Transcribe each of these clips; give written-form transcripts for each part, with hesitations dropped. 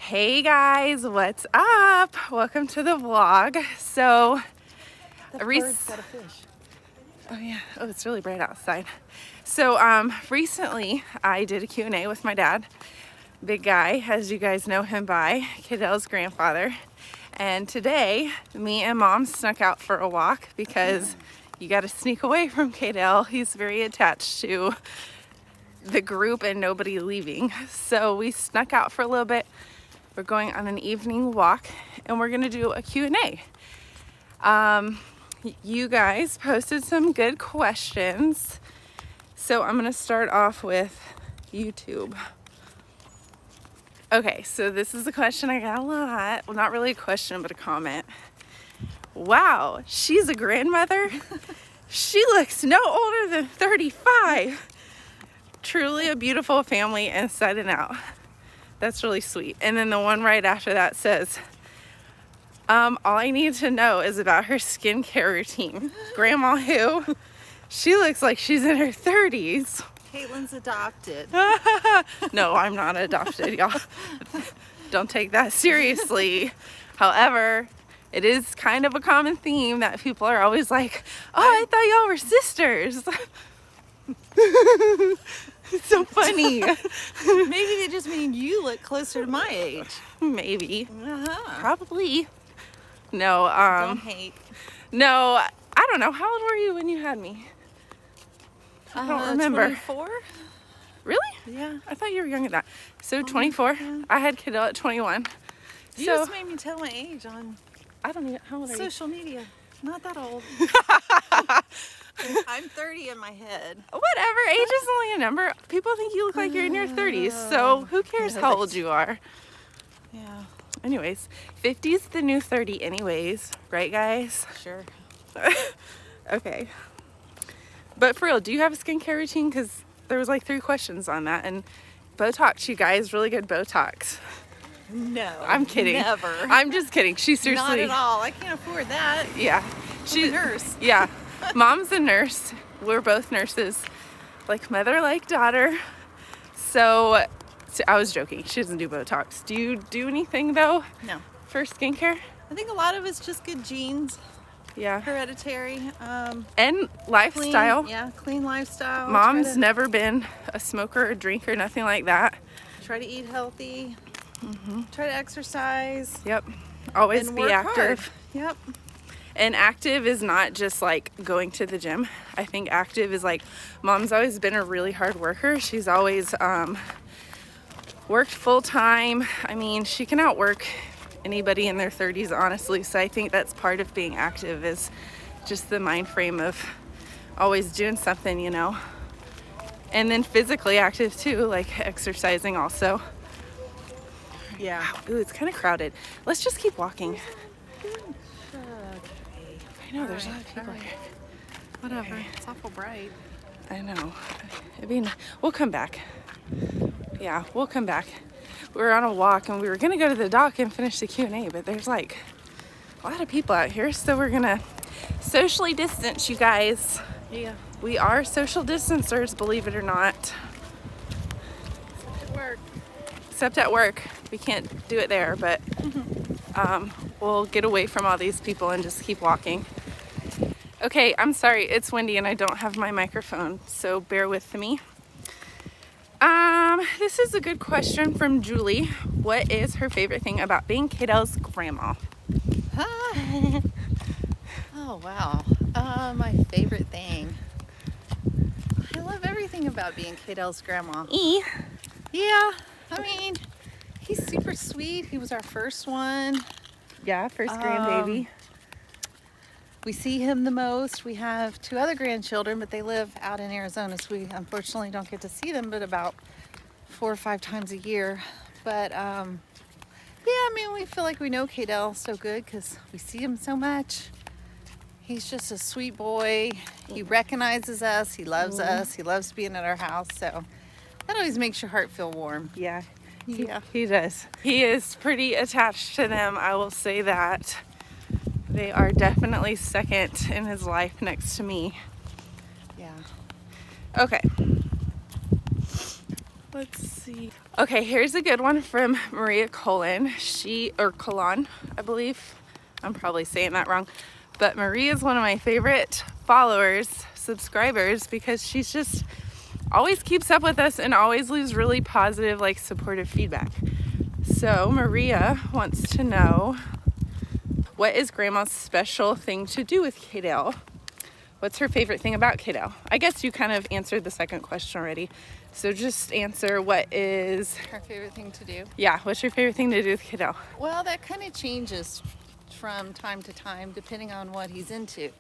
Hey guys, what's up? Welcome to the vlog. So, The bird's got a fish. Oh yeah, oh it's really bright outside. So recently I did a Q&A with my dad, big guy, as you guys know him by, Kaidale's grandfather. And today, me and Mom snuck out for a walk because you got to sneak away from Kaidale. He's very attached to the group and nobody leaving. So we snuck out for a little bit. We're going on an evening walk and we're gonna do a Q&A. You guys posted some good questions. So I'm gonna start off with YouTube. Okay, so this is a question I got a lot. Well, not really a question, but a comment. Wow, she's a grandmother? She looks no older than 35. Truly a beautiful family inside and out. That's really sweet. And then the one right after that says, all I need to know is about her skincare routine. Grandma who? She looks like she's in her 30s. Caitlin's adopted. No, I'm not adopted, y'all. Don't take that seriously. However, it is kind of a common theme that people are always like, oh, I thought y'all were sisters. It's so funny. Maybe they just mean you look closer to my age. Maybe. Probably. No, Don't hate. no, I don't know. How old were you when you had me? I don't remember. 24? Really? Yeah. I thought you were younger than that. So 24. Yeah. I had Kaidale at 21. You So just made me tell my age on I don't even. How old are you? social media. Not that old. I'm 30 in my head. Whatever. Age is only a number. People think you look like you're in your 30s. So who cares how old you are? Yeah. Anyways, 50's the new 30 anyways. Right, guys? Sure. Okay. But for real, do you have a skincare routine? Because there was like 3 questions on that. And Botox, you guys, really good Botox. No. I'm kidding. Never. I'm just kidding. She seriously. Not at all. I can't afford that. Yeah. She's a nurse. Yeah. Mom's a nurse. We're both nurses. Like mother, like daughter. So I was joking. She doesn't do Botox. Do you do anything though No. for skincare? I think a lot of it's just good genes. Yeah. Hereditary. And lifestyle. Clean lifestyle. Mom's never been a smoker or drinker, nothing like that. Try to eat healthy. Try to exercise. Yep. Always And be work active. hard. Yep. And active is not just like going to the gym. I think active is like, Mom's always been a really hard worker. She's always worked full time. I mean, she can outwork anybody in their 30s, honestly. So I think that's part of being active, is just the mind frame of always doing something, you know. And then physically active too, like exercising also. Yeah. Ooh, it's kind of crowded. Let's just keep walking. I know, there's a lot of people here. Whatever. Okay. It's awful bright. I know. We'll come back. Yeah, we'll come back. We were on a walk and we were gonna go to the dock and finish the Q&A, but there's like a lot of people out here, so we're gonna socially distance, you guys. Yeah. We are social distancers, believe it or not. It worked. Except at work. We can't do it there, but we'll get away from all these people and just keep walking. Okay, I'm sorry, it's windy and I don't have my microphone, so bear with me. This is a good question from Julie. What is her favorite thing about being Kaidale's grandma? Oh, wow. My favorite thing. I love everything about being Kaidale's grandma. Yeah, I mean, he's super sweet. He was our first one. Yeah, first grandbaby. We see him the most. We have 2 other grandchildren, but they live out in Arizona, so we unfortunately don't get to see them but about 4 or 5 times a year. But yeah, I mean, we feel like we know Kaidale so good because we see him so much. He's just a sweet boy. He recognizes us. He loves us. He loves being at our house. So that always makes your heart feel warm. Yeah, Yeah. he does. He is pretty attached to them, I will say that. They are definitely second in his life next to me. Yeah. Okay. Let's see. Okay, here's a good one from Maria Colon. Colon, I believe. I'm probably saying that wrong. But Maria is one of my favorite followers, subscribers, because she's just always keeps up with us and always leaves really positive, like supportive feedback. So Maria wants to know, what is Grandma's special thing to do with Kaidale? What's her favorite thing about Kaidale? I guess you kind of answered the second question already. So just answer, what is Her favorite thing to do? Yeah, what's your favorite thing to do with Kaidale? Well, that kind of changes from time to time depending on what he's into.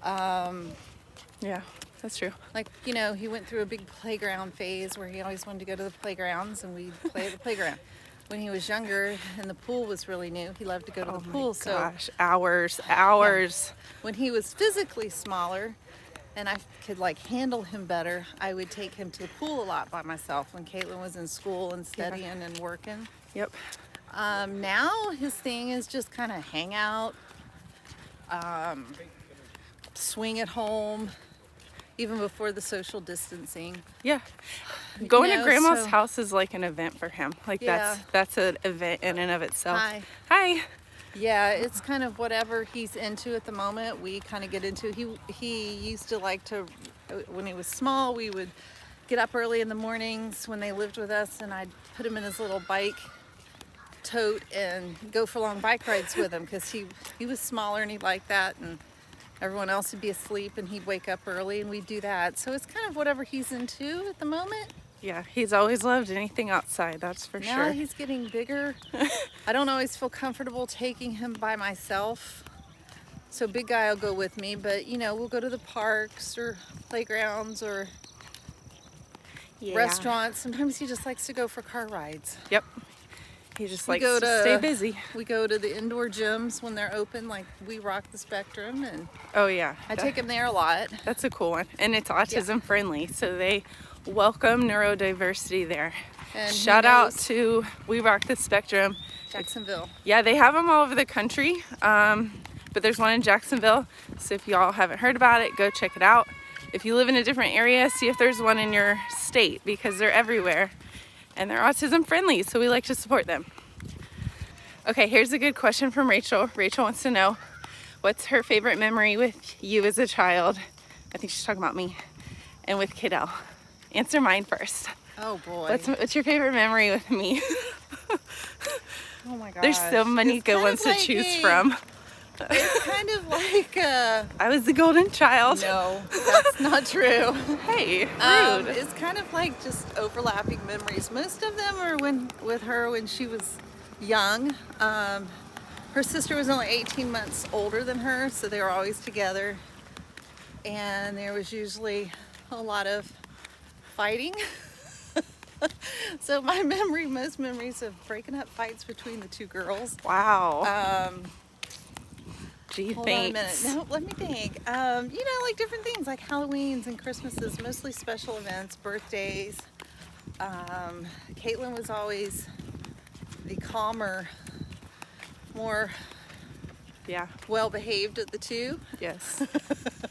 Yeah, that's true. Like, you know, he went through a big playground phase where he always wanted to go to the playgrounds and we'd play at the playground. When he was younger and the pool was really new, he loved to go to the pool. Gosh, hours. Yeah. When he was physically smaller and I could like handle him better, I would take him to the pool a lot by myself when Kaitlin was in school and studying and working. Yep. Now his thing is just kind of hang out, swing at home, even before the social distancing. Yeah. Going to Grandma's so- house is like an event for him. Like Yeah. that's an event in and of itself. Hi. Hi. Yeah, it's kind of whatever he's into at the moment. We kind of get into. He used to like to, when he was small, we would get up early in the mornings when they lived with us, and I'd put him in his little bike tote and go for long bike rides with him because he was smaller and he liked that, and everyone else would be asleep and he'd wake up early and we'd do that. So it's kind of whatever he's into at the moment. Yeah, he's always loved anything outside, that's for Now sure. he's getting bigger. I don't always feel comfortable taking him by myself. So big guy will go with me, but you know, we'll go to the parks or playgrounds or restaurants. Sometimes he just likes to go for car rides. Yep. He just We likes go to stay busy. We go to the indoor gyms when they're open, like We Rock the Spectrum, and Oh yeah. I take him there a lot. That's a cool one. And it's autism friendly, so they welcome neurodiversity there. And he Shout out knows to We Rock the Spectrum. Jacksonville. Yeah, they have them all over the country, but there's one in Jacksonville. So if y'all haven't heard about it, go check it out. If you live in a different area, see if there's one in your state, because they're everywhere. And they're autism friendly, so we like to support them. Okay, here's a good question from Rachel. Rachel wants to know, what's her favorite memory with you as a child? I think she's talking about me. And with Kaidale. Answer mine first. Oh boy. What's your favorite memory with me? Oh my gosh. There's so many It's good kind ones of to like choose from. It's kind of like I was the golden child. no, that's not true. Hey, rude. It's kind of like just overlapping memories. Most of them are with her when she was young. Her sister was only 18 months older than her, so they were always together. And there was usually a lot of fighting. So most memories of breaking up fights between the two girls. Wow. Gee, Hold on a minute. thanks. No, let me think. You know, like different things like Halloweens and Christmases, mostly special events, birthdays. Kaitlin was always the calmer, more Yeah, well-behaved of the two. yes.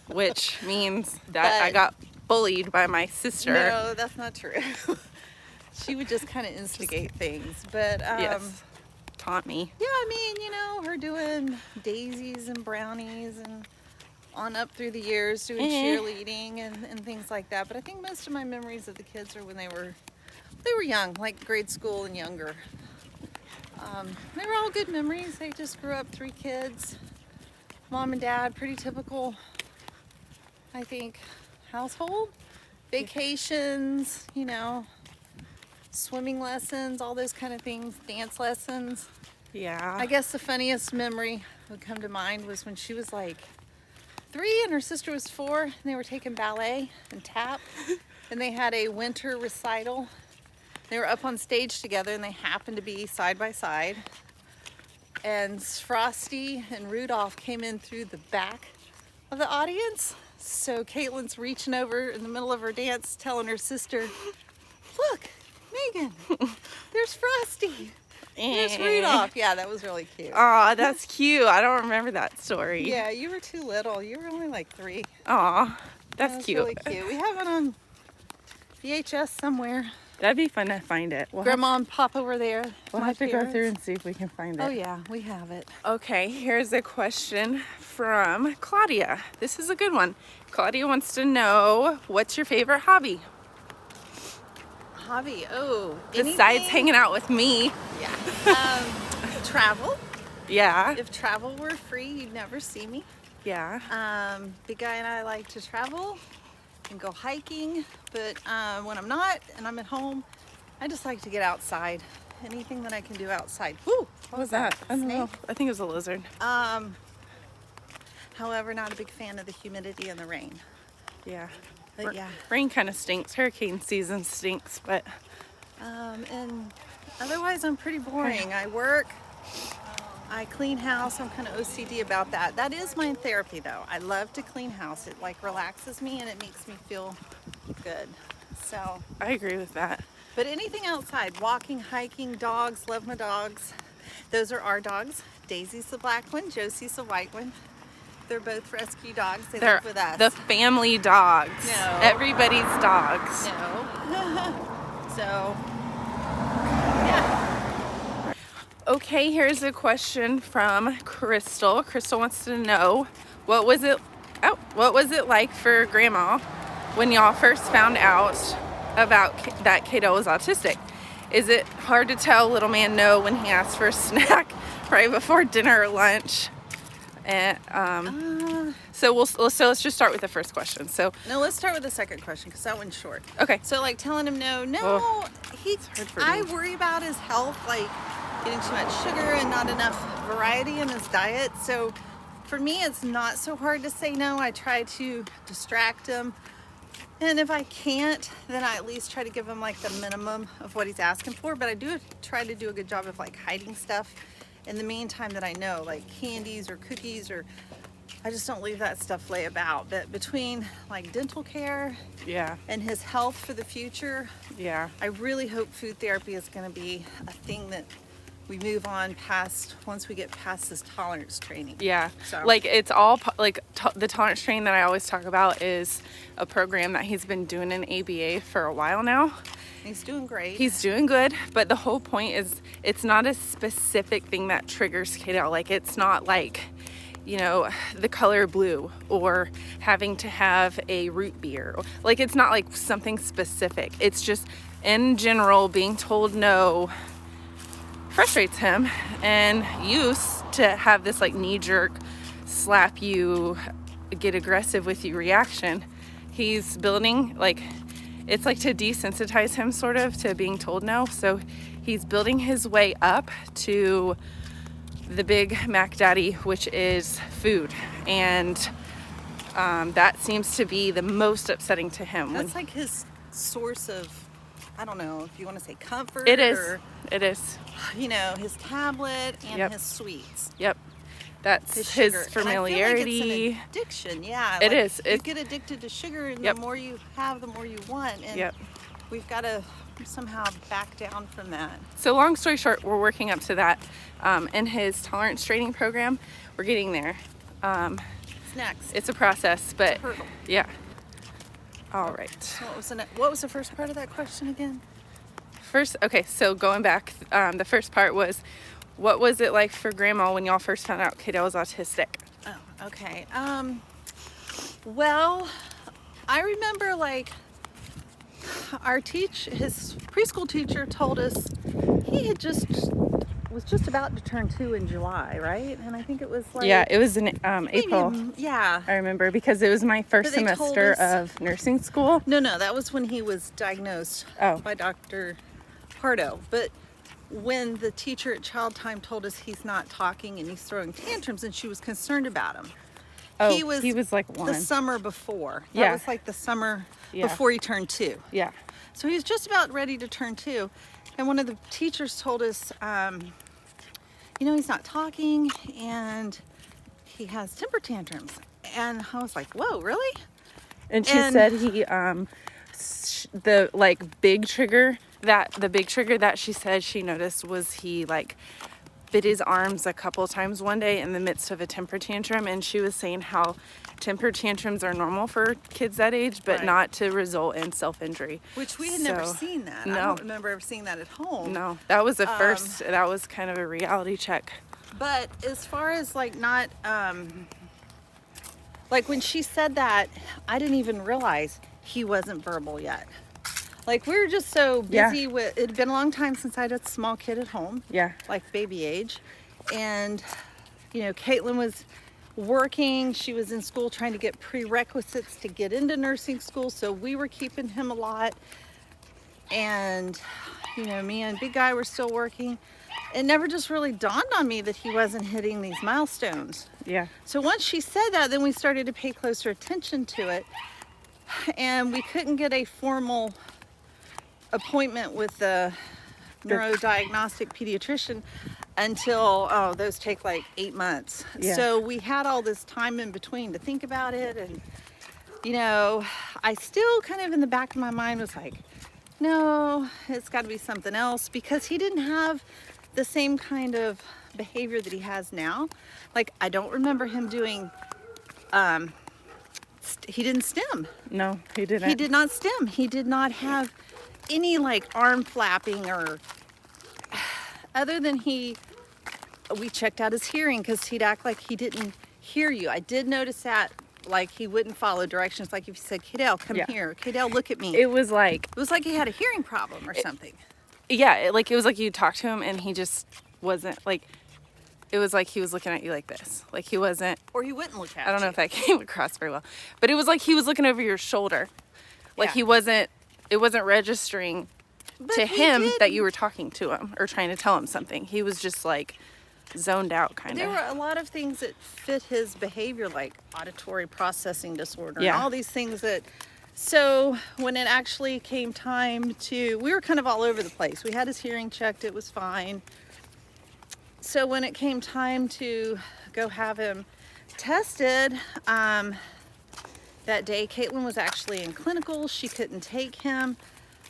Which means that I But- got bullied by my sister. No, that's not true. She would just kind of instigate things. But Yes. Taunt me. yeah, I mean, you know, her doing daisies and brownies and on up through the years doing cheerleading and things like that. But I think most of my memories of the kids are when they were young, like grade school and younger. They were all good memories. They just grew up 3 kids, mom and dad, pretty typical, I think, household. Vacations, you know, swimming lessons, all those kind of things, dance lessons. Yeah. I guess the funniest memory would come to mind was when she was like 3 and her sister was 4, and they were taking ballet and tap, and they had a winter recital. They were up on stage together, and they happened to be side by side. And Frosty and Rudolph came in through the back of the audience. So Caitlin's reaching over in the middle of her dance, telling her sister, "Look, Megan, there's Frosty. There's Rudolph." Yeah, that was really cute. Aw, that's cute. I don't remember that story. Yeah, you were too little. You were only like 3. Aw, That that's was cute. really cute. We have it on VHS somewhere. That'd be fun to find it. Grandma and Pop over there. We'll my have to go parents. through and see if we can find it. Oh yeah, we have it. Okay, here's a question from Claudia. This is a good one. Claudia wants to know, what's your favorite hobby? Hobby. Oh, Besides anything? hanging out with me. Yeah. Travel. Yeah. If travel were free, you'd never see me. Yeah. Big guy and I like to travel and go hiking, but when I'm not and I'm at home, I just like to get outside. Anything that I can do outside. Woo! What was that? I don't know. Snake? I think it was a lizard. However, not a big fan of the humidity and the rain. Yeah. But yeah. Rain kind of stinks. Hurricane season stinks, but And otherwise, I'm pretty boring. I work, I clean house. I'm kind of OCD about that. That is my therapy, though. I love to clean house. It like relaxes me and it makes me feel good. So, I agree with that. but anything outside, walking, hiking, dogs, love my dogs. Those are our dogs. Daisy's the black one, Josie's the white one. They're both rescue dogs. They They're live with us. the family dogs. No. Everybody's dogs. No. So, yeah. Okay, here's a question from Crystal. Crystal wants to know, what was it like for Grandma when y'all first found out about that Kaidale was autistic? Is it hard to tell little man no when he asks for a snack right before dinner or lunch? And so let's just start with the first question. So No, let's start with the second question because that one's short. okay, So like telling him no, hard for I me. worry about his health, like getting too much sugar and not enough variety in his diet. So for me, it's not so hard to say no. I try to distract him. And if I can't, then I at least try to give him like the minimum of what he's asking for. But I do try to do a good job of like hiding stuff in the meantime that I know, like candies or cookies, or I just don't leave that stuff lay about. But between like dental care yeah, and his health for the future, yeah. I really hope food therapy is going to be a thing that we move on past once we get past this tolerance training. Yeah, So- like it's all like the tolerance training that I always talk about is a program that he's been doing in ABA for a while now. He's doing great. He's doing good, but the whole point is it's not a specific thing that triggers Kaidale. Like it's not like, the color blue or having to have a root beer. Like it's not like something specific. It's just in general being told no frustrates him, and used to have this like knee-jerk slap you, get aggressive with you reaction. He's building like, it's like to desensitize him sort of to being told no. So he's building his way up to the big Mac Daddy, which is food. And that seems to be the most upsetting to him. That's like his source of, I don't know if you want to say comfort. It is. Or, It is. his tablet and Yep. his sweets. Yep. That's his Sugar. familiarity. And I feel like it's an addiction. Yeah. It like, is. You It- get addicted to sugar, and Yep. the more you have, the more you want. And Yep. we've got to somehow back down from that. So long story short, we're working up to that in his tolerance training program. We're getting there. What's next? It's a process, but hurdle. yeah. All right. What was the first part of that question again? Okay, so going back, the first part was, what was it like for Grandma when y'all first found out Kaidale was autistic? Oh, okay. Well, I remember like his preschool teacher told us he was just about to turn 2 in July, right? And I think it was like Yeah, it was in April. Yeah. I remember because it was my first But they told semester us- of nursing school. No, that was when he was diagnosed Oh. by Dr. Pardo. But when the teacher at Child Time told us he's not talking and he's throwing tantrums, and she was concerned about him. Oh, he was like one. the summer before. That Yeah. was like the summer Yeah. before he turned 2. Yeah. So he was just about ready to turn 2. And one of the teachers told us, he's not talking and he has temper tantrums. And I was like, whoa, really? And she said he the big trigger that she said she noticed was he like bit his arms a couple times one day in the midst of a temper tantrum, and she was saying how temper tantrums are normal for kids that age, but Right. not to result in self-injury. Which we had never seen that. I No. don't remember ever seeing that at home. No, that was the first, that was kind of a reality check. But as far as like not, like when she said that, I didn't even realize he wasn't verbal yet. Like we were just so busy with, it had been a long time since I had a small kid at home. Yeah. Like baby age. And, you know, Kaitlin was working. She was in school trying to get prerequisites to get into nursing school. So we were keeping him a lot. And, you know, me and big guy were still working. It never just really dawned on me that he wasn't hitting these milestones. Yeah. So once she said that, then we started to pay closer attention to it. And we couldn't get a formal appointment with the neurodiagnostic pediatrician until, those take like 8 months. Yeah. So we had all this time in between to think about it. And, you know, I still kind of in the back of my mind was like, no, it's got to be something else, because he didn't have the same kind of behavior that he has now. Like, I don't remember him doing, he didn't stim. No, he didn't. He did not stim. He did not have any like arm flapping, or other than we checked out his hearing because he'd act like he didn't hear you. I did notice that, like he wouldn't follow directions. Like if you said, Kaidale, come here. Kaidale, look at me. It was like he had a hearing problem or something. Yeah, it was like you talked to him and he just wasn't like, it was like he was looking at you like this. Like he wasn't, Or he wouldn't look at you. I don't know if that came across very well, but it was like he was looking over your shoulder. Like Yeah. it wasn't registering But to we him did- that you were talking to him or trying to tell him something. He was just like zoned out kind There of. were a lot of things that fit his behavior, like auditory processing disorder Yeah. and all these things that, so when it actually came time to, we were kind of all over the place. We had his hearing checked, it was fine. So when it came time to go have him tested, that day Kaitlin was actually in clinical. She couldn't take him.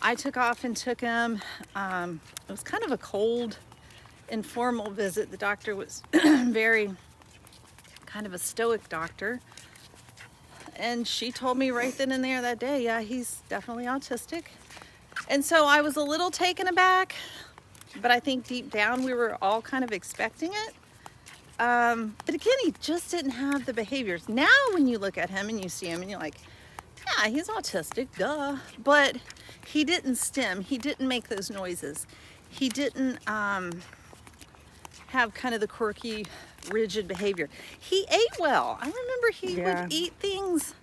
I took off and took him. It was kind of a cold, informal visit. The doctor was very kind of a stoic doctor. And she told me right then and there that day, yeah, he's definitely autistic. And so I was a little taken aback, but I think deep down we were all kind of expecting it. But again, he just didn't have the behaviors. Now when you look at him and you see him and you're like, yeah, he's autistic, duh. But he didn't stim. He didn't make those noises. He didn't have kind of the quirky, rigid behavior. He ate well. I remember he would eat things.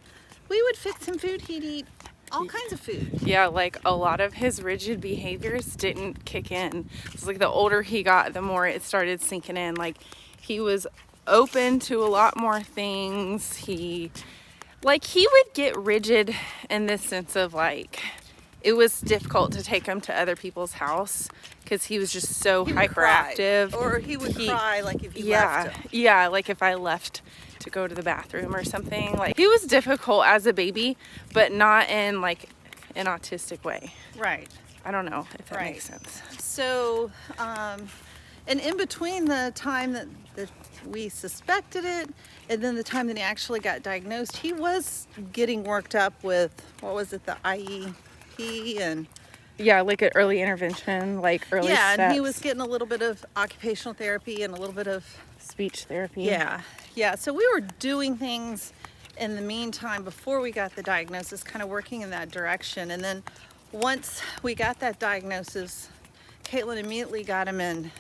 We would fix him food. He'd eat all kinds of food. Yeah, like a lot of his rigid behaviors didn't kick in. It's like the older he got, the more it started sinking in. Like he was open to a lot more things. He would get rigid in this sense of like, it was difficult to take him to other people's house because he was just so He would hyperactive. cry. Or he would cry like if you left him. Yeah, like if I left to go to the bathroom or something. Like he was difficult as a baby, but not in like an autistic way. Right. I don't know if that Right. makes sense. So, and in between the time that we suspected it and then the time that he actually got diagnosed, he was getting worked up with, what was it, the IEP and... Yeah, like an early intervention, like early steps. and he was getting a little bit of occupational therapy and a little bit of... speech therapy. Yeah. So we were doing things in the meantime before we got the diagnosis, kind of working in that direction. And then once we got that diagnosis, Kaitlin immediately got him in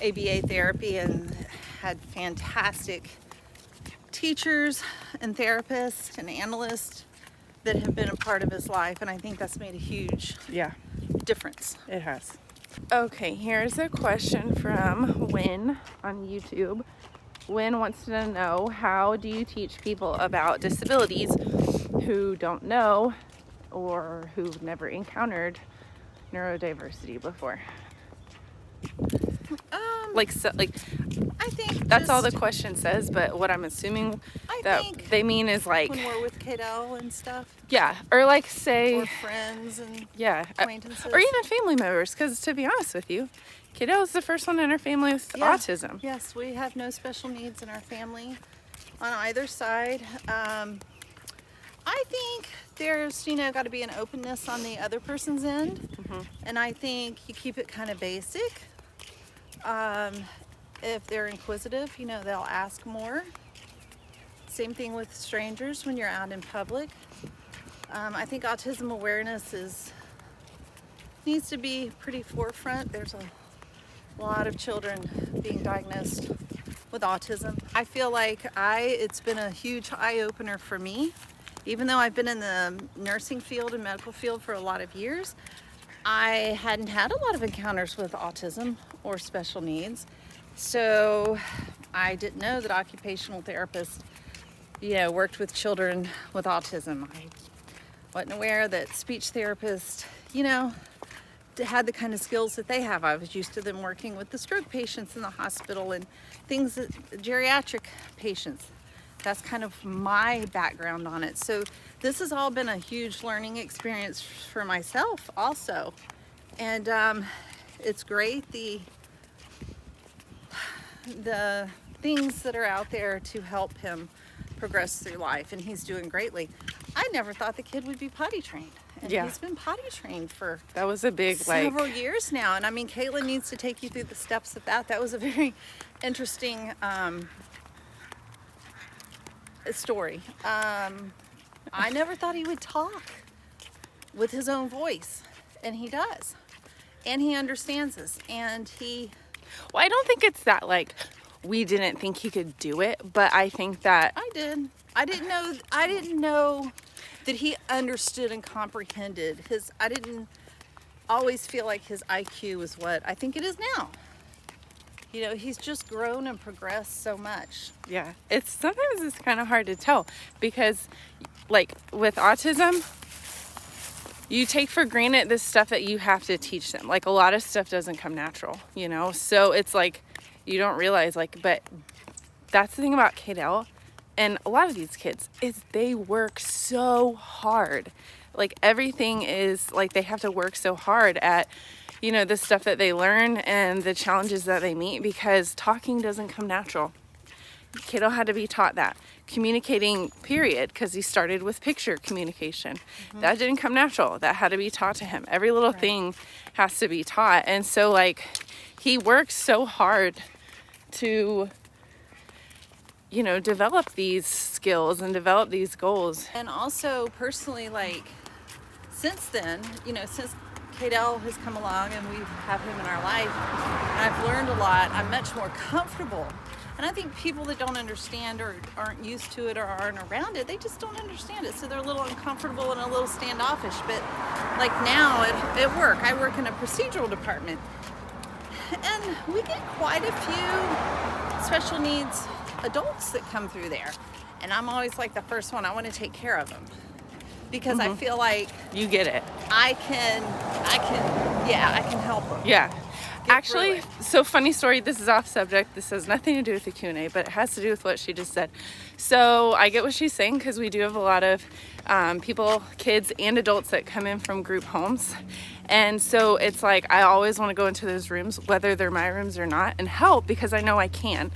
ABA therapy and had fantastic teachers and therapists and analysts that have been a part of his life. And I think that's made a huge difference. It has. Okay, here's a question from Win on YouTube. Win wants to know, how do you teach people about disabilities who don't know or who've never encountered neurodiversity before? I think that's all the question says, but what I'm assuming they mean is like when we're with Kaidale and stuff. Yeah, or like say or friends and yeah, acquaintances. or even family members, because to be honest with you, Kaidale's the first one in our family with autism. Yes, we have no special needs in our family on either side. I think there's, got to be an openness on the other person's end. And I think you keep it kind of basic. If they're inquisitive, they'll ask more. Same thing with strangers when you're out in public. I think autism awareness needs to be pretty forefront. There's a lot of children being diagnosed with autism. I feel like it's been a huge eye-opener for me. Even though I've been in the nursing field and medical field for a lot of years, I hadn't had a lot of encounters with autism or special needs. So I didn't know that occupational therapists, worked with children with autism. I wasn't aware that speech therapists, had the kind of skills that they have. I was used to them working with the stroke patients in the hospital and geriatric patients. That's kind of my background on it. So this has all been a huge learning experience for myself also. And it's great, the things that are out there to help him progress through life, and he's doing greatly. I never thought the kid would be potty trained. And he's been potty trained for that was a big several years now. And I mean, Kaitlin needs to take you through the steps of that. That was a very interesting story. I never thought he would talk with his own voice, and he does, and he understands us, and well, I don't think it's that we didn't think he could do it, but I think that I didn't know that he understood and comprehended I didn't always feel like his IQ was what I think it is now. He's just grown and progressed so much. Yeah, sometimes it's kind of hard to tell because with autism, you take for granted this stuff that you have to teach them. A lot of stuff doesn't come natural, so it's you don't realize but that's the thing about Kaidale and a lot of these kids is they work so hard. Everything is they have to work so hard at the stuff that they learn and the challenges that they meet because talking doesn't come natural. Kaidale had to be taught that. Communicating, period, because he started with picture communication. That didn't come natural. That had to be taught to him. Every little thing has to be taught. And so he works so hard to develop these skills and develop these goals. And also personally, since then, since Kaidale has come along and we have him in our life, and I've learned a lot, I'm much more comfortable. And I think people that don't understand or aren't used to it or aren't around it, they just don't understand it. So they're a little uncomfortable and a little standoffish. But now at work, I work in a procedural department. And we get quite a few special needs adults that come through there. And I'm always the first one. I want to take care of them. Because I feel like you get it. I can help them. Yeah. Actually, so funny story, this is off subject. This has nothing to do with the Q&A, but it has to do with what she just said. So I get what she's saying because we do have a lot of people, kids and adults that come in from group homes. And so it's I always want to go into those rooms, whether they're my rooms or not, and help because I know I can.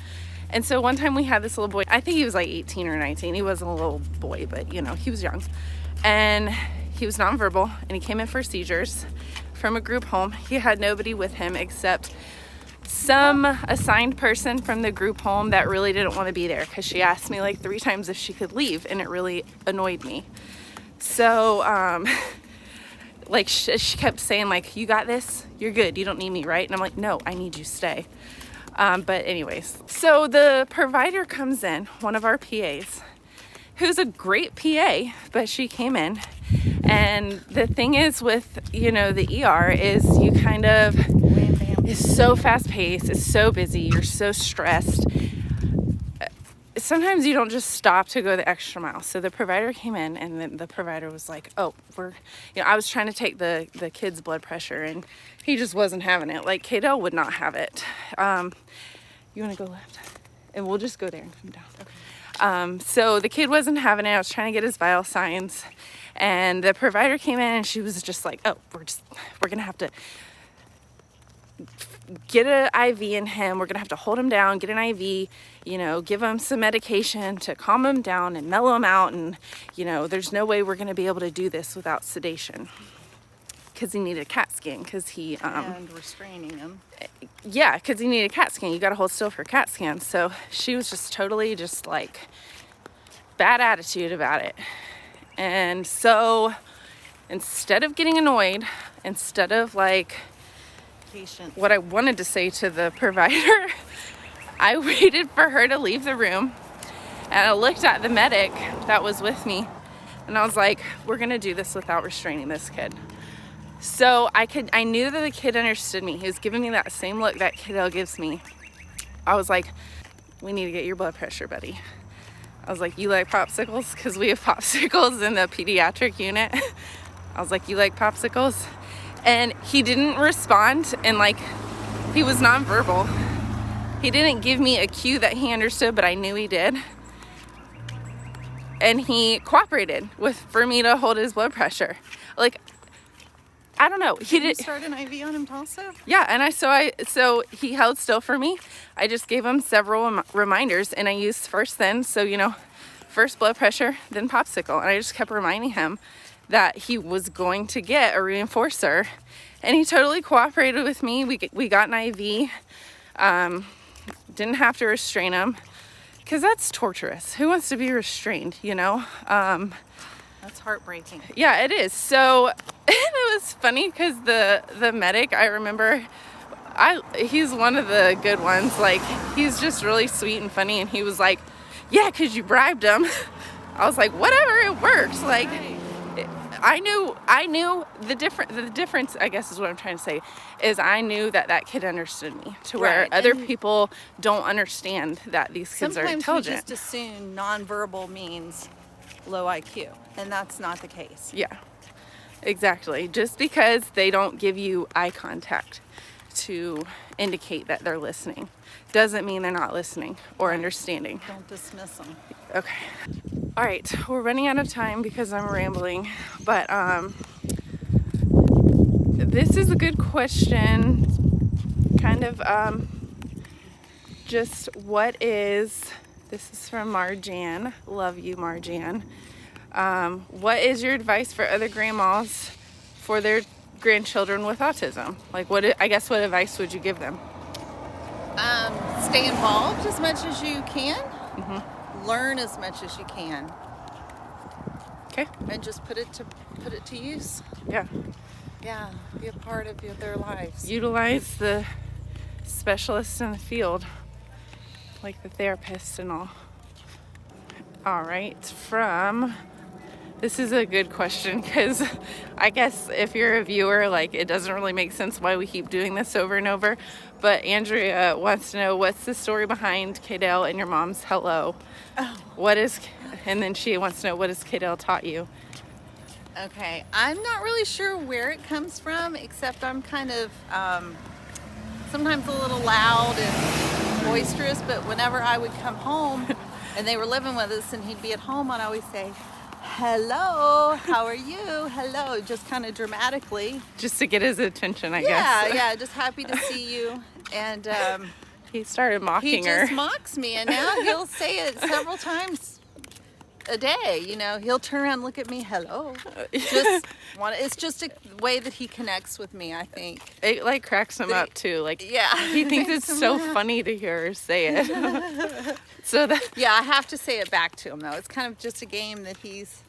And so one time we had this little boy, I think he was 18 or 19. He wasn't a little boy, but he was young. And he was nonverbal and he came in for seizures from a group home. He had nobody with him except some assigned person from the group home that really didn't want to be there because she asked me 3 times if she could leave, and it really annoyed me. So she kept saying you got this, you're good, you don't need me, right? And I'm no, I need you to stay. But anyways, so the provider comes in, one of our PAs, who's a great PA, but she came in. And the thing is with, the ER is you kind of, it's so fast paced, it's so busy, you're so stressed. Sometimes you don't just stop to go the extra mile. So the provider came in and then the provider was oh, I was trying to take the kid's blood pressure and he just wasn't having it. Kaidale would not have it. You want to go left? And we'll just go there and come down. Okay. So the kid wasn't having it. I was trying to get his vital signs. And the provider came in and she was just oh, we're going to have to get an IV in him. We're going to have to hold him down, get an IV, you know, give him some medication to calm him down and mellow him out. And, you know, there's no way we're going to be able to do this without sedation. Because he needed a CAT scan. Because he... and restraining him. Yeah, because he needed a CAT scan. You got to hold still for a CAT scan. So she was just totally just like bad attitude about it. And so instead of getting annoyed, instead of like... Patient. what I wanted to say to the provider, I waited for her to leave the room, and I looked at the medic that was with me, and I was like, we're gonna do this without restraining this kid. So I knew that the kid understood me. He was giving me that same look that Kaidale gives me. I was like, we need to get your blood pressure, buddy. I was like, you like popsicles? Because we have popsicles in the pediatric unit. I was like, you like popsicles? And he didn't respond, and like, he was nonverbal. He didn't give me a cue that he understood, but I knew he did. And he cooperated for me to hold his blood pressure. Like, I don't know. Did you start an IV on him also? Yeah, and so he held still for me. I just gave him several reminders, and I used first then, so you know, first blood pressure, then popsicle, and I just kept reminding him that he was going to get a reinforcer, and he totally cooperated with me. We got an IV, didn't have to restrain him, because that's torturous. Who wants to be restrained, you know? That's heartbreaking. Yeah, it is. So it was funny because the medic, I remember, he's one of the good ones. Like, he's just really sweet and funny, and he was like, yeah, because you bribed him. I was like, whatever, it works. Like, Right. I knew the difference, I guess is what I'm trying to say, is I knew that kid understood me to where Right, other and people don't understand that these kids are intelligent. Sometimes we just assume nonverbal means low IQ, and that's not the case. Yeah, exactly. Just because they don't give you eye contact to indicate that they're listening doesn't mean they're not listening or understanding. Don't dismiss them. Okay. All right, we're running out of time because I'm rambling, but this is a good question. Kind of just this is from Marjan. Love you, Marjan. What is your advice for other grandmas for their grandchildren with autism? Like, what advice would you give them? Stay involved as much as you can. Mm-hmm. Learn as much as you can. Okay. And just put it to use. Yeah. Yeah, be a part of their lives. Utilize the specialists in the field, like the therapist and all. All right, this is a good question because I guess if you're a viewer, like, it doesn't really make sense why we keep doing this over and over. But Andrea wants to know, what's the story behind Kaidale and your mom's hello? Oh. And then she wants to know, what has Kaidale taught you? Okay, I'm not really sure where it comes from, except I'm kind of sometimes a little loud and boisterous, but whenever I would come home and they were living with us and he'd be at home, I'd always say, hello, how are you? Hello, just kind of dramatically. Just to get his attention, I guess. Yeah, just happy to see you. And he started mocking her. He just mocks me, and now he'll say it several times a day. You know, he'll turn around and look at me, hello. It's just a way that he connects with me, I think. It like cracks him up too. Like, yeah, he thinks it's so funny to hear her say it. Yeah, I have to say it back to him though. It's kind of just a game that he's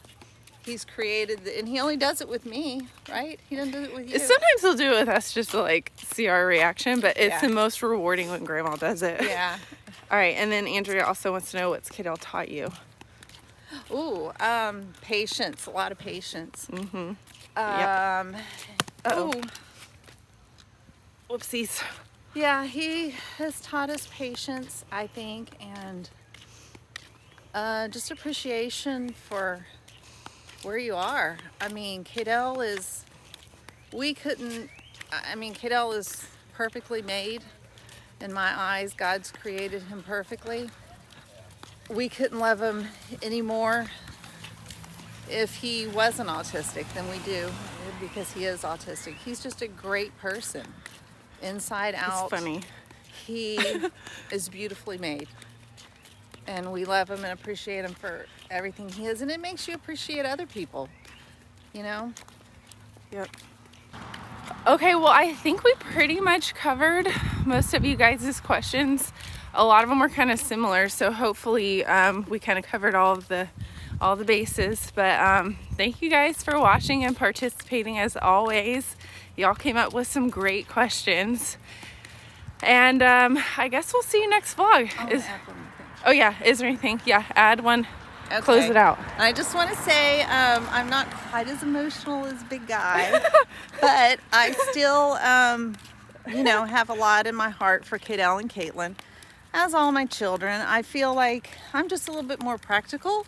created, and he only does it with me, right? He doesn't do it with you. Sometimes he'll do it with us just to like see our reaction, but it's the most rewarding when Grandma does it. Yeah. All right, and then Andrea also wants to know, what's Kaidale taught you? Ooh, patience, a lot of patience. Mm-hmm. Oh. Whoopsies. Yeah, he has taught us patience, I think, and just appreciation for where you are. I mean, Kaidale is perfectly made. In my eyes, God's created him perfectly. We couldn't love him anymore if he wasn't autistic than we do, because he is autistic. He's just a great person. inside out. It's funny. He is beautifully made. And we love him and appreciate him for everything he is. And it makes you appreciate other people, you know? Yep. Okay, well, I think we pretty much covered most of you guys' questions. A lot of them were kind of similar, so hopefully we kind of covered all the bases. But thank you guys for watching and participating as always. Y'all came up with some great questions. And I guess we'll see you next vlog. Oh yeah, is there anything? Yeah, add one. Okay. Close it out. I just want to say I'm not quite as emotional as Big Guy, but I still, you know, have a lot in my heart for Kaidale and Kaitlin, as all my children. I feel like I'm just a little bit more practical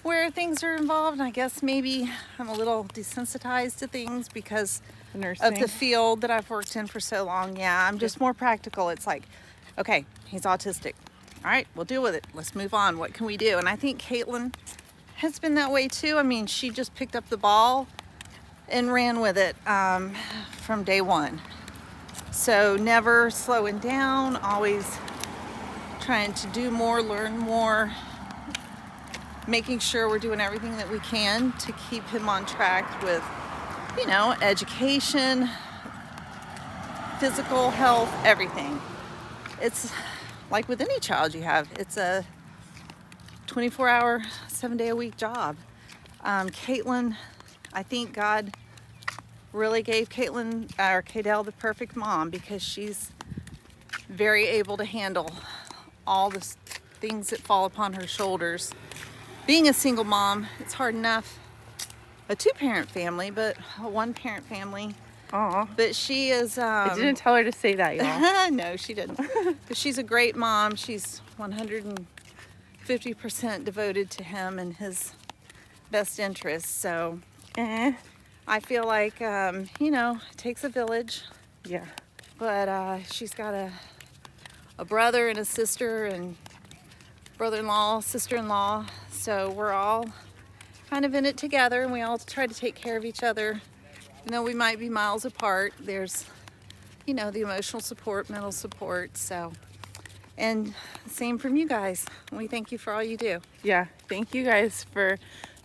where things are involved. And I guess maybe I'm a little desensitized to things because of the field that I've worked in for so long. Yeah, I'm just more practical. It's like, okay, he's autistic. All right, we'll deal with it. Let's move on. What can we do? And I think Kaitlin has been that way too. I mean, she just picked up the ball and ran with it from day one. So never slowing down, always trying to do more, learn more, making sure we're doing everything that we can to keep him on track with, you know, education, physical health, everything. It's like with any child you have, it's a 24-hour, 7-day-a-week job. Kaitlin, I think God really gave Kaidale the perfect mom because she's very able to handle all the things that fall upon her shoulders. Being a single mom, it's hard enough. A 2-parent family, but a 1-parent family. Aw. But she is... I didn't tell her to say that, y'all. No, she didn't. But she's a great mom. She's 150% devoted to him and his best interests. So I feel like, you know, it takes a village. Yeah. But she's got a brother and a sister and brother-in-law, sister-in-law. So we're all kind of in it together, and we all try to take care of each other. Even though we might be miles apart, there's, you know, the emotional support, mental support. So, and same from you guys. We thank you for all you do. Yeah, thank you guys for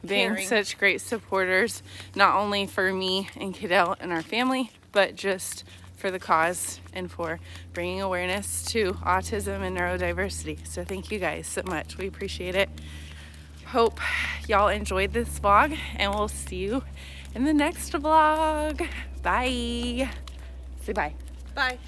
being such great supporters, not only for me and Kaidale and our family, but just for the cause and for bringing awareness to autism and neurodiversity. So thank you guys so much. We appreciate it. Hope y'all enjoyed this vlog, and we'll see you in the next vlog. Bye. Say bye. Bye.